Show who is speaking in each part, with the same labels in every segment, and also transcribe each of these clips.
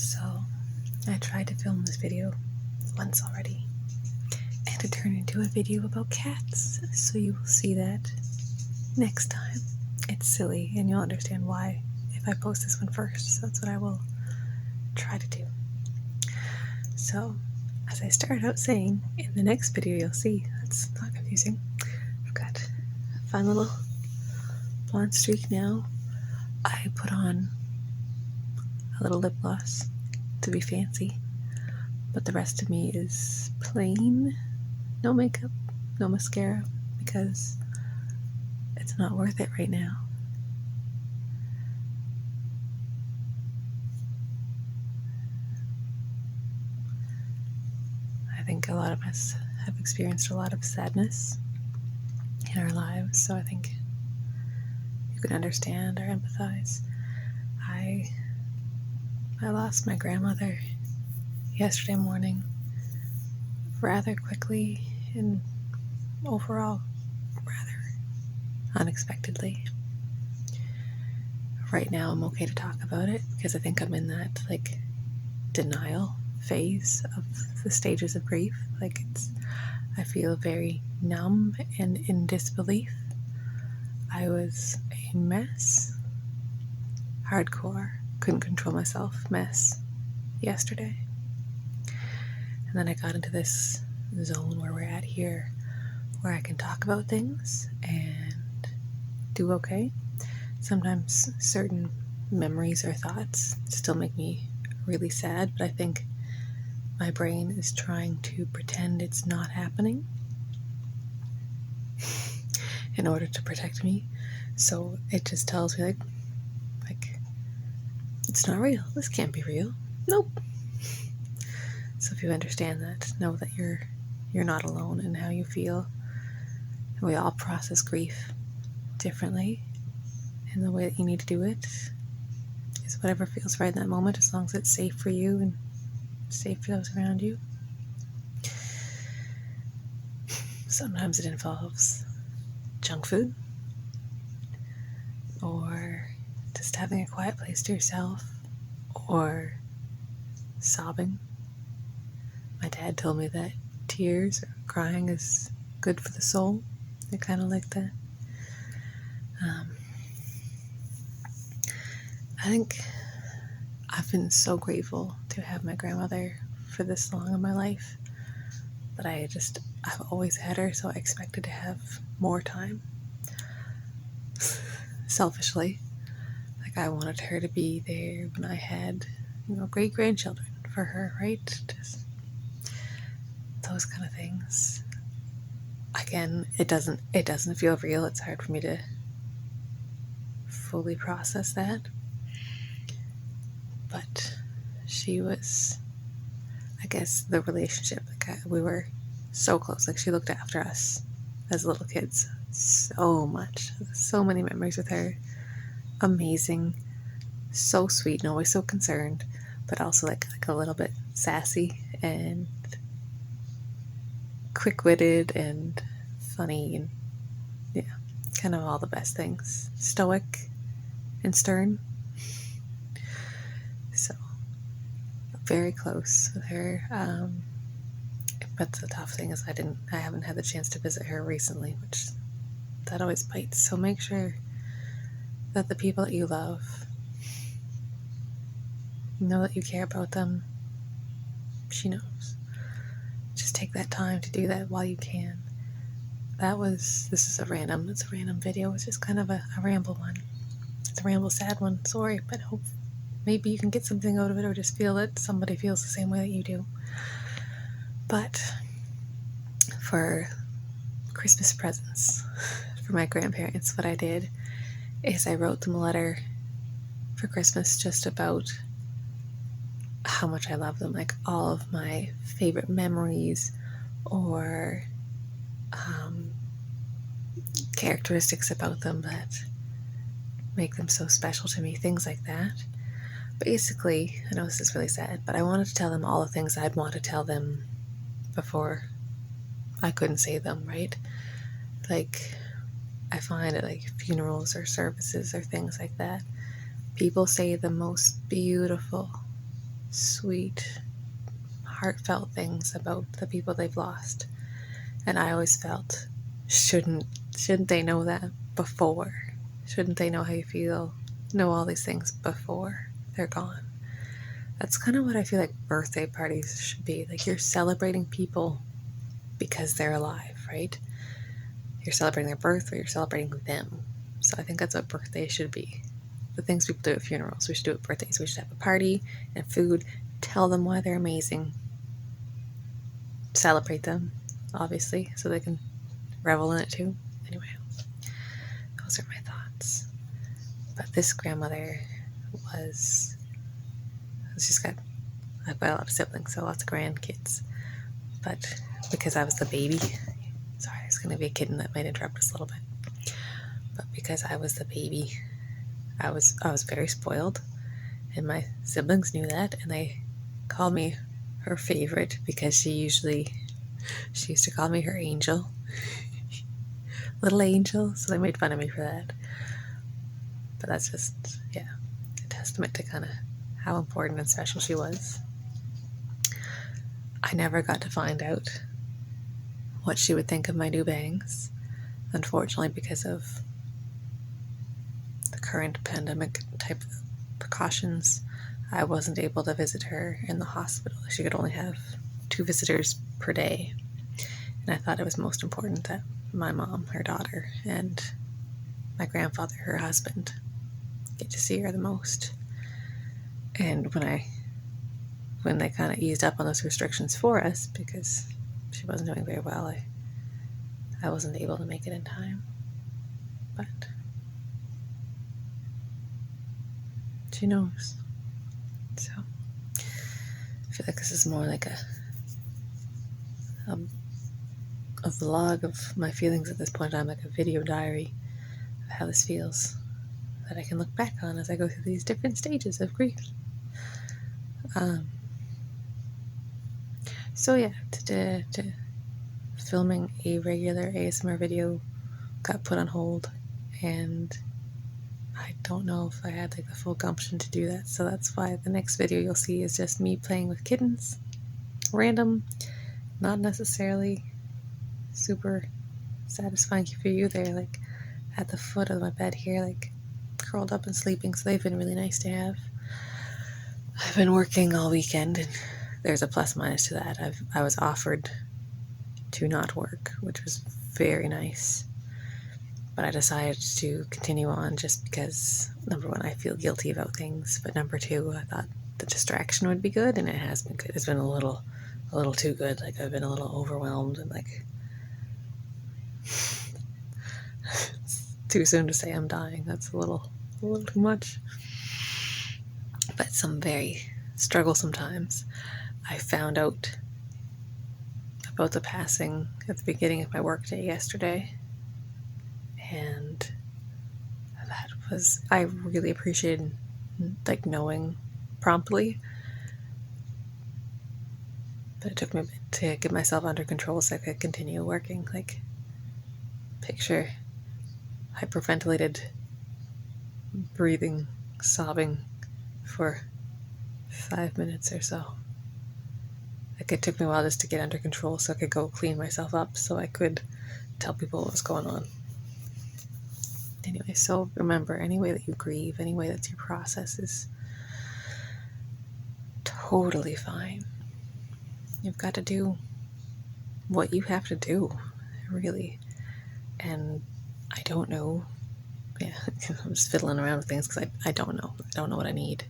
Speaker 1: So, I tried to film this video once already and to turn into a video about cats, so you will see that next time. It's silly and you'll understand why if I post this one first, so that's what I will try to do. So, as I started out saying, in the next video you'll see, that's not confusing, I've got a fun little blonde streak now. I put on a little lip gloss to be fancy, but the rest of me is plain, no makeup, no mascara, because it's not worth it right now. I think a lot of us have experienced a lot of sadness in our lives, so I think you can understand or empathize. I lost my grandmother yesterday morning rather quickly and overall rather unexpectedly. Right now I'm okay to talk about it because I think I'm in that denial phase of the stages of grief. I feel very numb and in disbelief. I was a mess, hardcore, couldn't control myself mess yesterday. And then I got into this zone where we're at here, where I can talk about things and do okay. Sometimes certain memories or thoughts still make me really sad, but I think my brain is trying to pretend it's not happening in order to protect me. So it just tells me it's not real. This can't be real. Nope. So if you understand that, know that you're not alone in how you feel. And we all process grief differently, and the way that you need to do it is whatever feels right in that moment, as long as it's safe for you and safe for those around you. Sometimes it involves junk food, or just having a quiet place to yourself, or sobbing. My dad told me that tears or crying is good for the soul. I kind of like that. I think I've been so grateful to have my grandmother for this long in my life, but I've always had her, so I expected to have more time. Selfishly, I wanted her to be there when I had, great grandchildren for her, right? Just those kind of things. Again, it doesn't feel real. It's hard for me to fully process that. But she was, I guess, the relationship. We were so close. She looked after us as little kids so much. So many memories with her. Amazing. So sweet and always so concerned, but also a little bit sassy and quick-witted and funny and kind of all the best things. Stoic and stern. So very close with her. But the tough thing is I haven't had the chance to visit her recently, which that always bites. So make sure that the people that you love know that you care about them. She knows. Just take that time to do that while you can. This is a random video. It's just kind of a ramble one. It's a ramble sad one, sorry, but hope maybe you can get something out of it, or just feel that somebody feels the same way that you do. But for Christmas presents for my grandparents, what I did is I wrote them a letter for Christmas just about how much I love them, all of my favorite memories or characteristics about them that make them so special to me, things like that. Basically, I know this is really sad, but I wanted to tell them all the things I'd want to tell them before I couldn't say them, right? I find at funerals or services or things like that, people say the most beautiful sweet, heartfelt things about the people they've lost. And I always felt, shouldn't they know that before? Shouldn't they know how you feel, know all these things before they're gone? That's kind of what I feel like birthday parties should be. Like, you're celebrating people because they're alive, right? You're celebrating their birth, or you're celebrating them. So I think that's what birthdays should be. The things people do at funerals, we should do at birthdays. We should have a party and food, tell them why they're amazing, celebrate them, obviously, so they can revel in it too. Anyway, those are my thoughts. But this grandmother she's got a lot of siblings, so lots of grandkids. But because I was the baby, sorry, there's going to be a kitten that might interrupt us a little bit. But because I was the baby, I was very spoiled, and my siblings knew that, and they called me her favorite because she used to call me her angel, little angel. So they made fun of me for that. But that's just, a testament to kind of how important and special she was. I never got to find out what she would think of my new bangs, unfortunately, because of the current pandemic type of precautions. I wasn't able to visit her in the hospital. She could only have 2 visitors per day. And I thought it was most important that my mom, her daughter, and my grandfather, her husband, get to see her the most. And when they kind of eased up on those restrictions for us, because she wasn't doing very well, I wasn't able to make it in time. But she knows. So I feel like this is more like a vlog of my feelings at this point in time, like a video diary of how this feels, that I can look back on as I go through these different stages of grief. So yeah, to filming a regular ASMR video got put on hold, and I don't know if I had like the full gumption to do that. So that's why the next video you'll see is just me playing with kittens, random, not necessarily super satisfying for you. They're like at the foot of my bed here, like curled up and sleeping, so they've been really nice to have. I've been working all weekend, and there's a plus minus to that. I was offered to not work, which was very nice, but I decided to continue on just because, number one, I feel guilty about things, but number two, I thought the distraction would be good, and it has been good. It's been a little too good. Like, I've been a little overwhelmed, and like it's too soon to say I'm dying. That's a little too much. But some very strugglesome times. I found out about the passing at the beginning of my workday yesterday, and I really appreciated like knowing promptly, but it took me a bit to get myself under control so I could continue working. Like, picture hyperventilated, breathing, sobbing for 5 minutes or so. Like, it took me a while just to get under control so I could go clean myself up so I could tell people what was going on. Anyway, so remember, any way that you grieve, any way that's your process is totally fine. You've got to do what you have to do, really. And I don't know. Yeah, I'm just fiddling around with things because I don't know. I don't know what I need.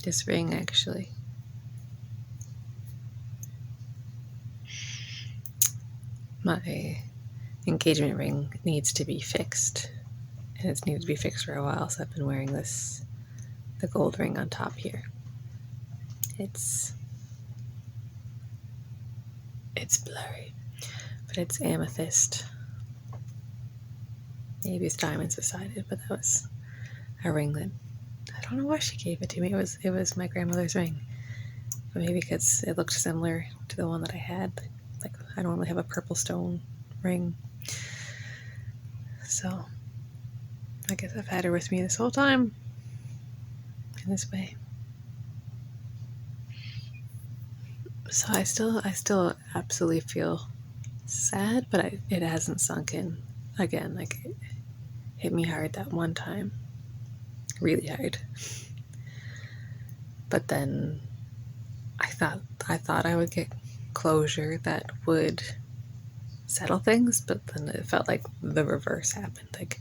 Speaker 1: This ring, actually. My engagement ring needs to be fixed, and it's needed to be fixed for a while, so I've been wearing the gold ring on top here. It's blurry, but it's amethyst. Maybe it's diamonds beside it, but that was a ring that I don't know why she gave it to me. It was my grandmother's ring, but maybe because it looked similar to the one that I had. Like, I normally have a purple stone ring, so I guess I've had her with me this whole time in this way. So I still absolutely feel sad, but it hasn't sunk in again. Like it hit me hard that one time, really hard. But then I thought I would get closure that would settle things, but then it felt like the reverse happened. Like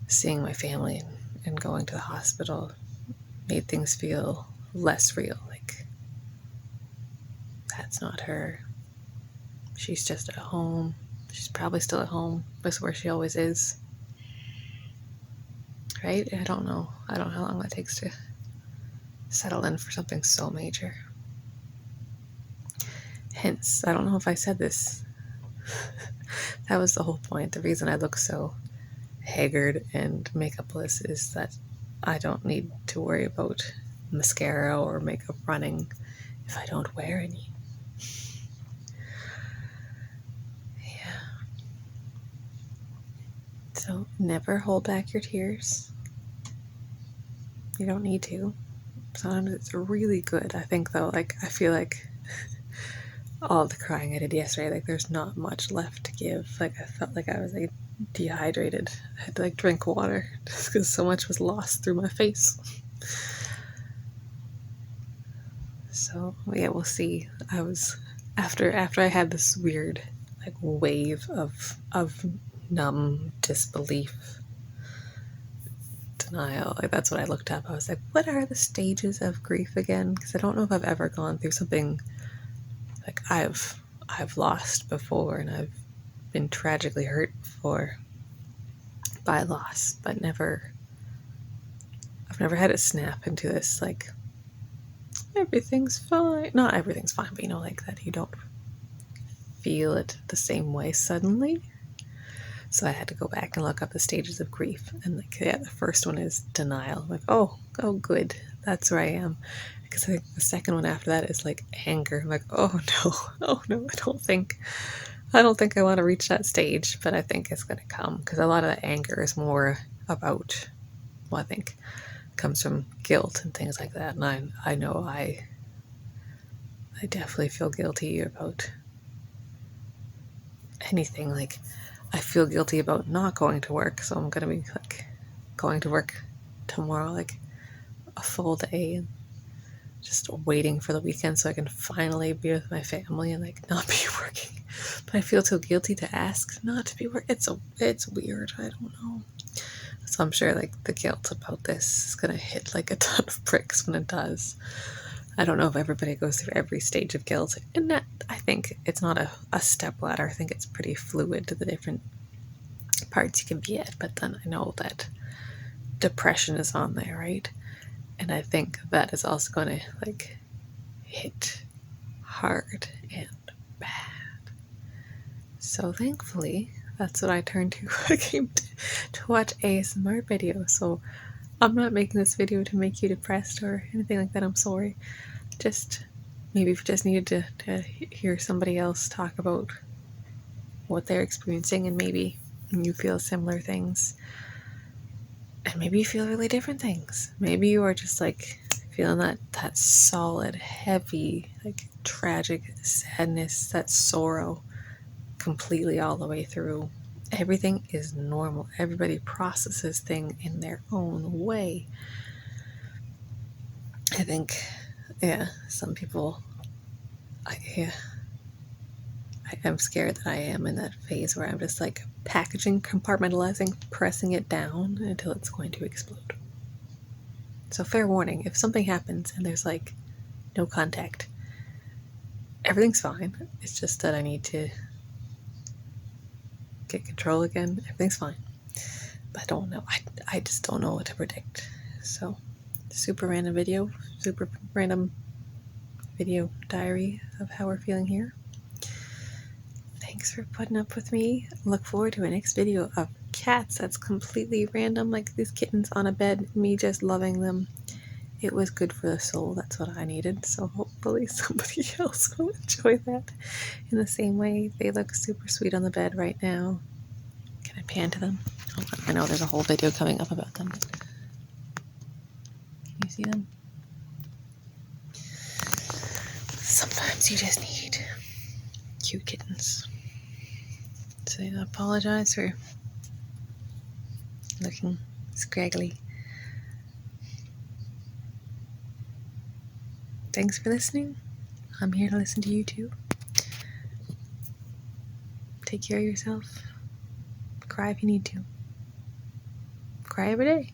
Speaker 1: seeing my family and going to the hospital made things feel less real. Like that's not her. She's just at home. She's probably still at home. That's where she always is. Right? I don't know how long that takes to settle in for something so major. Hence, I don't know if I said this. That was the whole point. The reason I look so haggard and makeupless is that I don't need to worry about mascara or makeup running if I don't wear any. Yeah. So never hold back your tears. You don't need to. Sometimes it's really good. I think though, like I feel like all the crying I did yesterday, like there's not much left to give. Like I felt like I was like dehydrated. I had to like drink water just because so much was lost through my face. So yeah, we'll see. I was after I had this weird like wave of numb disbelief, denial. Like that's what I looked up. I was like, what are the stages of grief again? Because I don't know if I've ever gone through something like I've lost before, and I've been tragically hurt before by loss, but I've never had it snap into this like everything's fine. Not everything's fine, but you know, like that you don't feel it the same way suddenly. So I had to go back and look up the stages of grief, and like yeah, the first one is denial. I'm like, oh good, that's where I am. Because I think the second one after that is like anger. I'm like, oh no, I don't think I want to reach that stage, but I think it's going to come because a lot of the anger is more about, well, I think it comes from guilt and things like that. And I know I definitely feel guilty about anything. Like I feel guilty about not going to work, so I'm going to be like going to work tomorrow, like a full day, and just waiting for the weekend so I can finally be with my family and like not be working. But I feel too guilty to ask not to be working. It's weird. I don't know. So I'm sure like the guilt about this is gonna hit like a ton of bricks when it does. I don't know if everybody goes through every stage of guilt, and that, I think it's not a step ladder. I think it's pretty fluid to the different parts you can be at. But then I know that depression is on there, right? And I think that is also going to like hit hard and bad. So thankfully, that's what I turned to when I came to watch ASMR videos. So I'm not making this video to make you depressed or anything like that. I'm sorry. Just maybe if you just needed to hear somebody else talk about what they're experiencing, and maybe you feel similar things. And maybe you feel really different things. Maybe you are just like feeling that solid, heavy, like tragic sadness, that sorrow completely all the way through. Everything is normal. Everybody processes things in their own way. I think, yeah, some people, I'm scared that I am in that phase where I'm just like packaging, compartmentalizing, pressing it down until it's going to explode. So fair warning, if something happens and there's like no contact, everything's fine. It's just that I need to get control again. Everything's fine. But I don't know. I just don't know what to predict. So super random video diary of how we're feeling here. Thanks for putting up with me. Look forward to a next video of cats that's completely random, like these kittens on a bed, me just loving them. It was good for the soul. That's what I needed. So hopefully somebody else will enjoy that in the same way. They look super sweet on the bed right now. Can I pan to them? I know there's a whole video coming up about them. But can you see them? Sometimes you just need cute kittens. So I apologize for looking scraggly. Thanks for listening. I'm here to listen to you too. Take care of yourself. Cry if you need to. Cry every day.